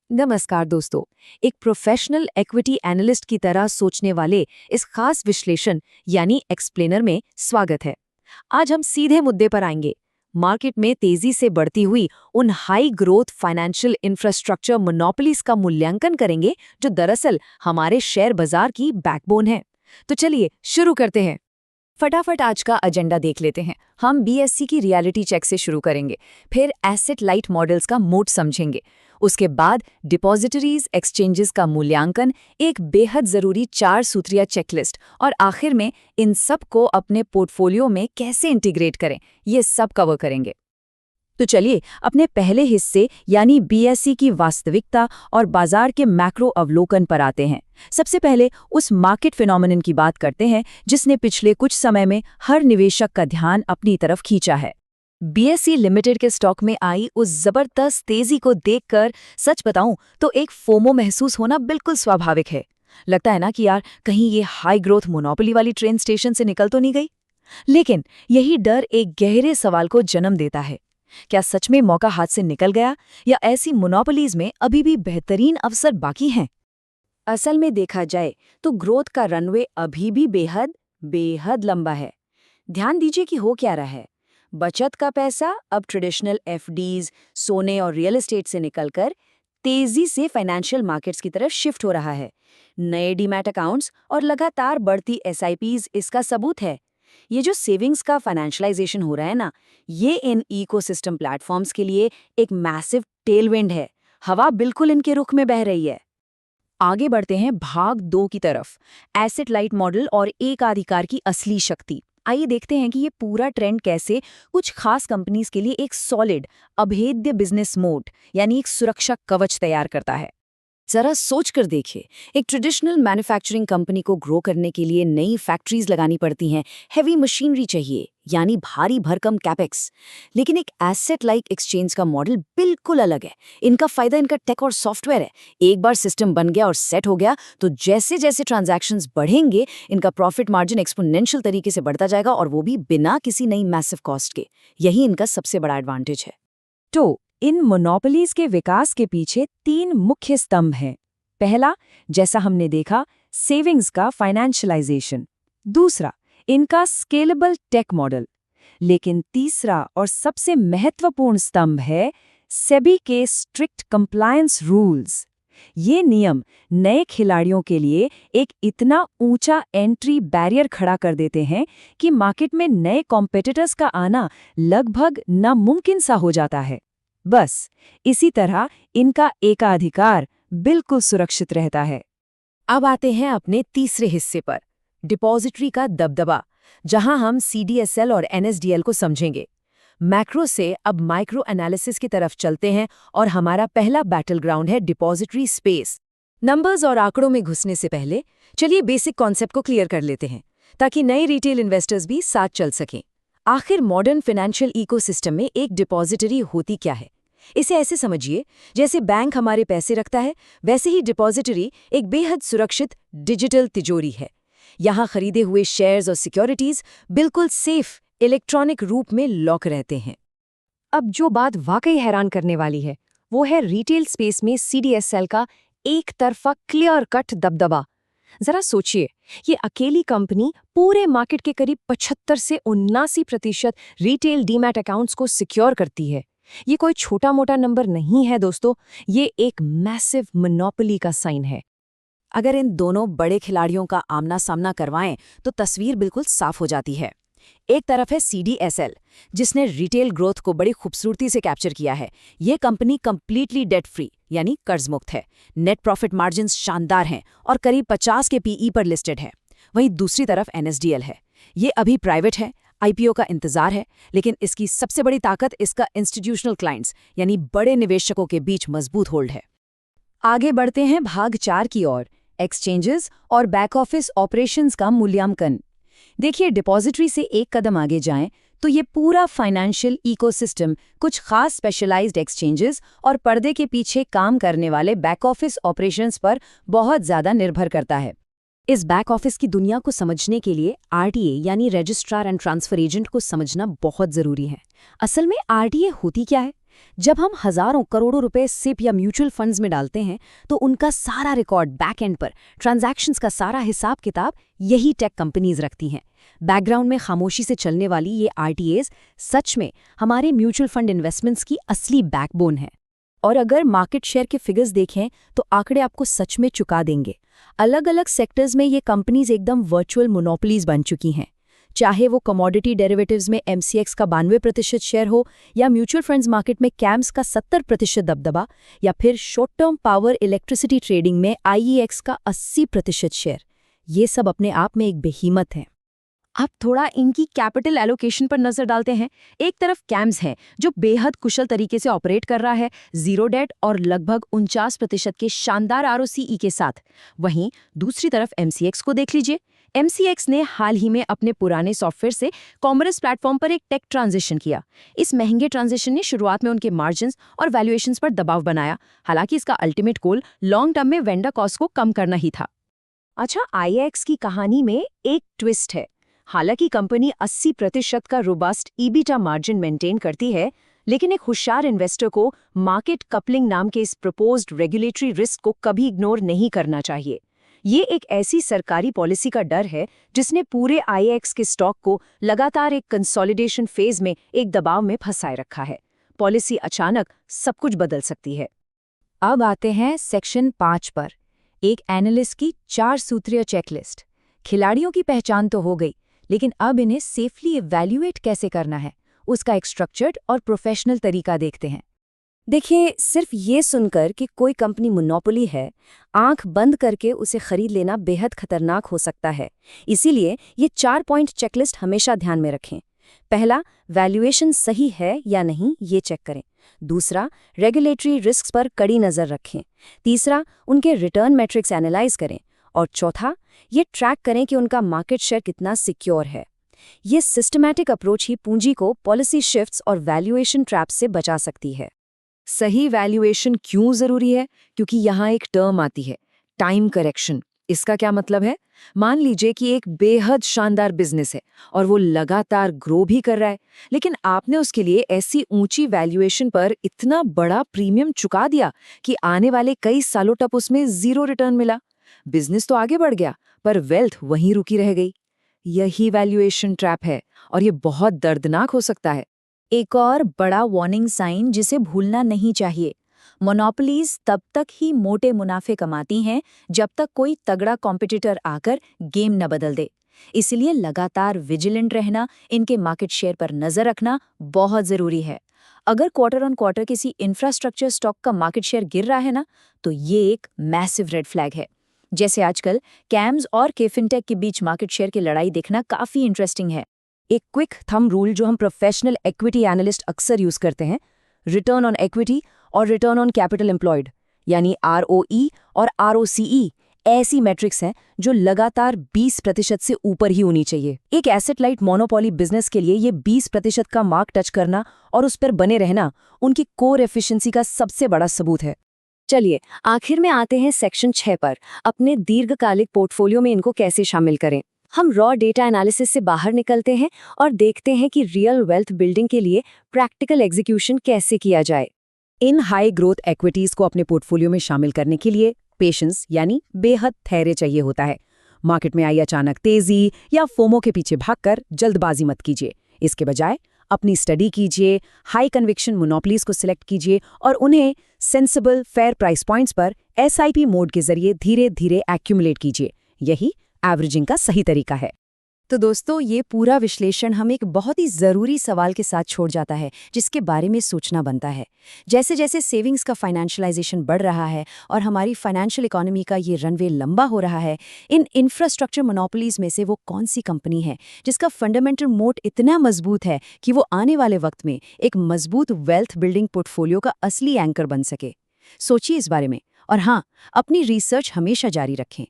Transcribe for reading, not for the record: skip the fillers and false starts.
नमस्कार दोस्तों। एक प्रोफेशनल इक्विटी एनालिस्ट की तरह सोचने वाले इस खास विश्लेषण यानी एक्सप्लेनर में स्वागत है। आज हम सीधे मुद्दे पर आएंगे। मार्केट में तेजी से बढ़ती हुई उन high growth financial infrastructure monopolies का मूल्यांकन करेंगे जो दरअसल हमारे शेयर बाजार की बैकबोन है। तो चलिए शुरू करते हैं। फटाफट आज का एजेंडा देख लेते हैं। हम बीएससी की रियलिटी चेक से शुरू करेंगे, फिर एसेट लाइट मॉडल्स का मोड समझेंगे, उसके बाद डिपॉजिटरीज एक्सचेंजेस का मूल्यांकन, एक बेहद ज़रूरी 4 सूत्रीय चेकलिस्ट और आखिर में इन सब को अपने पोर्टफोलियो में कैसे इंटीग्रेट करें, ये सब कवर करेंगे। तो चलिए अपने पहले हिस्से यानी बीएससी की वास्तविकता और बाजार के मैक्रो अवलोकन पर आते हैं। सबसे पहले उस मार्केट फिनोमेनन की बात करते हैं जिसने पिछले कुछ समय में हर निवेशक का ध्यान अपनी तरफ खींचा है। बीएसई लिमिटेड के स्टॉक में आई उस जबरदस्त तेजी को देखकर सच बताऊं तो एक फोमो महसूस होना बिल्कुल स्वाभाविक है। लगता है ना कि यार कहीं ये हाई ग्रोथ मोनोपोली वाली ट्रेन स्टेशन से निकल तो नहीं गई। लेकिन यही डर एक गहरे सवाल को जन्म देता है। क्या सच में मौका हाथ से निकल गया या ऐसी मोनोपोलीज में अभी भी बेहतरीन अवसर बाकी हैं? असल में देखा जाए तो ग्रोथ का रनवे अभी भी बेहद बेहद लंबा है। ध्यान दीजिए कि हो क्या रहा है। बचत का पैसा अब ट्रेडिशनल एफडीज, सोने और रियल एस्टेट से निकलकर तेजी से फाइनेंशियल मार्केट्स की तरफ शिफ्ट हो रहा है। नए डीमैट अकाउंट्स और लगातार बढ़ती एसआईपीज इसका सबूत है। ये जो सेविंग्स का फाइनेंशियलाइजेशन हो रहा है ना, ये इन इकोसिस्टम प्लेटफॉर्म्स के लिए एक मैसिव टेलविंड है। हवा बिल्कुल इनके रुख में बह रही है। आगे बढ़ते हैं भाग 2 की तरफ, एसेट लाइट मॉडल और एकाधिकार की असली शक्ति। आइए देखते हैं कि ये पूरा ट्रेंड कैसे कुछ खास कंपनीज के लिए एक सॉलिड अभेद्य बिजनेस मोड यानी एक सुरक्षा कवच तैयार करता है। जरा सोच कर देखिए, एक ट्रेडिशनल मैन्युफैक्चरिंग कंपनी को ग्रो करने के लिए नई फैक्ट्रीज लगानी पड़ती हैं, हैवी मशीनरी चाहिए यानी भारी भरकम कैपेक्स। लेकिन एक एसेट लाइक एक्सचेंज का मॉडल बिल्कुल अलग है। इनका फायदा इनका टेक और सॉफ्टवेयर है। एक बार सिस्टम बन गया और सेट हो गया तो जैसे जैसे ट्रांजैक्शंस बढ़ेंगे इनका प्रॉफिट मार्जिन एक्सपोनेंशियल तरीके से बढ़ता जाएगा, और वो भी बिना किसी नई मैसिव कॉस्ट के। यही इनका सबसे बड़ा एडवांटेज है। तो इन मोनोपोलीज के विकास के पीछे 3 मुख्य स्तंभ हैं। पहला, जैसा हमने देखा, सेविंग्स का फाइनेंशियलाइजेशन। दूसरा, इनका स्केलेबल टेक मॉडल। लेकिन तीसरा और सबसे महत्वपूर्ण स्तंभ है सेबी के स्ट्रिक्ट कंप्लायंस रूल्स। ये नियम नए खिलाड़ियों के लिए एक इतना ऊंचा एंट्री बैरियर खड़ा कर देते हैं कि मार्केट में नए कॉम्पिटिटर्स का आना लगभग नामुमकिन सा हो जाता है। बस इसी तरह इनका एकाधिकार बिल्कुल सुरक्षित रहता है। अब आते हैं अपने तीसरे हिस्से पर, डिपॉजिटरी का दबदबा, जहां हम सीडीएसएल और एनएसडीएल को समझेंगे। मैक्रो से अब माइक्रो एनालिसिस की तरफ चलते हैं और हमारा पहला बैटल ग्राउंड है डिपॉजिटरी स्पेस। नंबर्स और आंकड़ों में घुसने से पहले चलिए बेसिक कॉन्सेप्ट को क्लियर कर लेते हैं ताकि नए रिटेल इन्वेस्टर्स भी साथ चल सकें। आखिर मॉडर्न फाइनेंशियल इकोसिस्टम में एक डिपॉजिटरी होती क्या है? इसे ऐसे समझिए, जैसे बैंक हमारे पैसे रखता है, वैसे ही डिपॉजिटरी एक बेहद सुरक्षित डिजिटल तिजोरी है। यहाँ खरीदे हुए शेयर्स और सिक्योरिटीज बिल्कुल सेफ इलेक्ट्रॉनिक रूप में लॉक रहते हैं। अब जो बात वाकई हैरान करने वाली है वो है रिटेल स्पेस में सीडीएसएल का एक तरफा क्लियर कट दबदबा। जरा सोचिए, ये अकेली कंपनी पूरे मार्केट के करीब 75 से 79% रिटेल डीमैट अकाउंट्स को सिक्योर करती है। ये कोई छोटा मोटा नंबर नहीं है दोस्तों, ये एक मैसिव मोनोपोली का साइन है। अगर इन दोनों बड़े खिलाड़ियों का आमना सामना करवाएं तो तस्वीर बिल्कुल साफ हो जाती है। एक तरफ है सीडीएसएल, जिसने रिटेल ग्रोथ को बड़ी खूबसूरती से कैप्चर किया है। ये कंपनी कंप्लीटली डेट फ्री यानी कर्ज मुक्त है। नेट प्रॉफिट मार्जिन्स शानदार हैं और करीब 50 के पीई पर लिस्टेड है। वहीं दूसरी तरफ एनएसडीएल है। ये अभी प्राइवेट है, आईपीओ का इंतजार है, लेकिन इसकी सबसे बड़ी ताकत इसका इंस्टीट्यूशनल क्लाइंट्स यानी बड़े निवेशकों के बीच मजबूत होल्ड है। आगे बढ़ते हैं भाग 4 की ओर, एक्सचेंजेस और बैक ऑफिस ऑपरेशंस का मूल्यांकन। देखिए, डिपॉजिटरी से एक कदम आगे जाएं तो ये पूरा फाइनेंशियल इकोसिस्टम कुछ खास स्पेशलाइज्ड एक्सचेंजेस और पर्दे के पीछे काम करने वाले बैक ऑफिस ऑपरेशंस पर बहुत ज़्यादा निर्भर करता है। इस बैक ऑफिस की दुनिया को समझने के लिए आरटीए यानी रजिस्ट्रार एंड ट्रांसफर एजेंट को समझना बहुत ज़रूरी है। असल में आरटीए होती क्या है? जब हम हजारों करोड़ों रुपए सिप या म्यूचुअल फंड्स में डालते हैं तो उनका सारा रिकॉर्ड बैक एंड पर, ट्रांजैक्शंस का सारा हिसाब किताब यही टेक कंपनीज रखती हैं। बैकग्राउंड में खामोशी से चलने वाली ये आरटीएस सच में हमारे म्यूचुअल फंड इन्वेस्टमेंट्स की असली बैकबोन है। और अगर मार्केट शेयर के फिगर्स देखें तो आंकड़े आपको सच में चुका देंगे। अलग अलग सेक्टर्स में ये कंपनीज एकदम वर्चुअल मोनोपोलीज बन चुकी हैं। चाहे वो कमोडिटी डेरिवेटिव्स में एमसीएक्स का 92% शेयर हो, या म्यूचुअल फंड्स मार्केट में कैम्स का 70% दबदबा, या फिर short term power electricity trading में आईईएक्स का 80% शेयर, ये सब अपने आप में एक बेहीमत है। अब थोड़ा इनकी कैपिटल एलोकेशन पर नजर डालते हैं। एक तरफ कैम्स है जो बेहद कुशल तरीके से ऑपरेट कर रहा है, जीरो डेट और लगभग 49% के शानदार आरओसीई के साथ। वहीं दूसरी तरफ एमसीएक्स को देख लीजिए। एमसीएक्स ने हाल ही में अपने पुराने सॉफ्टवेयर से कॉमर्स प्लेटफॉर्म पर एक टेक ट्रांजिशन किया। इस महंगे ट्रांजिशन ने शुरुआत में उनके मार्जिन्स और वैल्यूएशंस पर दबाव बनाया। हालांकि इसका अल्टीमेट गोल लॉन्ग टर्म में वेंडर कॉस्ट को कम करना ही था। अच्छा, आईएक्स की कहानी में एक ट्विस्ट है। हालांकि कंपनी 80% का रोबस्ट ईबिटा मार्जिन मेंटेन करती है, लेकिन एक होशियार इन्वेस्टर को मार्केट कपलिंग नाम के इस प्रपोज्ड रेगुलेटरी रिस्क को कभी इग्नोर नहीं करना चाहिए। ये एक ऐसी सरकारी पॉलिसी का डर है जिसने पूरे आईएक्स के स्टॉक को लगातार एक कंसोलिडेशन फेज में एक दबाव में फंसाए रखा है। पॉलिसी अचानक सब कुछ बदल सकती है। अब आते हैं सेक्शन 5 पर, एक एनालिस्ट की 4 सूत्रीय चेकलिस्ट। खिलाड़ियों की पहचान तो हो गई, लेकिन अब इन्हें सेफली इवैल्यूएट कैसे करना है, उसका एक स्ट्रक्चर्ड और प्रोफेशनल तरीका देखते हैं। देखिए, सिर्फ ये सुनकर कि कोई कंपनी मोनोपोली है, आंख बंद करके उसे खरीद लेना बेहद खतरनाक हो सकता है। इसीलिए ये 4 पॉइंट चेकलिस्ट हमेशा ध्यान में रखें। पहला, वैल्यूएशन सही है या नहीं ये चेक करें। दूसरा, रेगुलेटरी रिस्क पर कड़ी नज़र रखें। तीसरा, उनके रिटर्न मैट्रिक्स एनालाइज करें। और चौथा, ये ट्रैक करें कि उनका मार्केट शेयर कितना सिक्योर है। ये सिस्टमैटिक अप्रोच ही पूंजी को पॉलिसी शिफ्ट्स और वैल्यूएशन ट्रैप्स से बचा सकती है। सही वैल्यूएशन क्यों जरूरी है? क्योंकि यहाँ एक टर्म आती है, टाइम करेक्शन। इसका क्या मतलब है? मान लीजिए कि एक बेहद शानदार बिजनेस है और वो लगातार ग्रो भी कर रहा है, लेकिन आपने उसके लिए ऐसी ऊंची वैल्यूएशन पर इतना बड़ा प्रीमियम चुका दिया कि आने वाले कई सालों तक उसमें 0 रिटर्न मिला। बिजनेस तो आगे बढ़ गया, पर वेल्थ वहीं रुकी रह गई। यही वैल्यूएशन ट्रैप है और ये बहुत दर्दनाक हो सकता है। एक और बड़ा वार्निंग साइन जिसे भूलना नहीं चाहिए, मोनोपोलीज तब तक ही मोटे मुनाफे कमाती हैं जब तक कोई तगड़ा कॉम्पिटिटर आकर गेम न बदल दे। इसलिए लगातार विजिलेंट रहना, इनके मार्केट शेयर पर नजर रखना बहुत जरूरी है। अगर क्वार्टर ऑन क्वार्टर किसी इंफ्रास्ट्रक्चर स्टॉक का मार्केट शेयर गिर रहा है ना, तो ये एक मैसिव रेड फ्लैग है। जैसे आजकल कैम्स और केफिनटेक के बीच मार्केट शेयर की लड़ाई देखना काफी इंटरेस्टिंग है। एक क्विक थंब रूल जो हम प्रोफेशनल इक्विटी एनालिस्ट अक्सर यूज करते हैं, रिटर्न ऑन इक्विटी और रिटर्न ऑन कैपिटल एम्प्लॉयड यानी आरओई और आरओसीई ऐसी मैट्रिक्स हैं जो लगातार 20% से ऊपर ही होनी चाहिए। एक एसेट लाइट मोनोपोली बिजनेस के लिए ये 20% का मार्क टच करना और उस पर बने रहना उनकी कोर एफिशिएंसी का सबसे बड़ा सबूत है। चलिए आखिर में आते हैं सेक्शन 6 पर, अपने दीर्घकालिक पोर्टफोलियो में इनको कैसे शामिल करें। हम रॉ डेटा एनालिसिस से बाहर निकलते हैं और देखते हैं कि रियल वेल्थ बिल्डिंग के लिए प्रैक्टिकल एग्जीक्यूशन कैसे किया जाए। इन हाई ग्रोथ इक्विटीज को अपने पोर्टफोलियो में शामिल करने के लिए पेशेंस यानी बेहद धैर्य चाहिए होता है। मार्केट में आई अचानक तेजी या फोमो के पीछे भागकर जल्दबाजी मत कीजिए। इसके बजाय अपनी स्टडी कीजिए, हाई कन्विक्शन मोनोपोलीज को सिलेक्ट कीजिए और उन्हें सेंसिबल फेयर प्राइस पॉइंट्स पर एसआईपी मोड के जरिए धीरे धीरे एक्यूमुलेट कीजिए। यही एवरेजिंग का सही तरीका है। तो दोस्तों, ये पूरा विश्लेषण हमें एक बहुत ही ज़रूरी सवाल के साथ छोड़ जाता है जिसके बारे में सोचना बनता है। जैसे जैसे सेविंग्स का फाइनेंशियलाइजेशन बढ़ रहा है और हमारी फाइनेंशियल इकोनॉमी का ये रनवे लंबा हो रहा है, इन इंफ्रास्ट्रक्चर मोनोपोलीज में से वो कौन सी कंपनी है जिसका फंडामेंटल मोट इतना मजबूत है कि वो आने वाले वक्त में एक मजबूत वेल्थ बिल्डिंग पोर्टफोलियो का असली एंकर बन सके। सोचिए इस बारे में, और हाँ, अपनी रिसर्च हमेशा जारी रखें।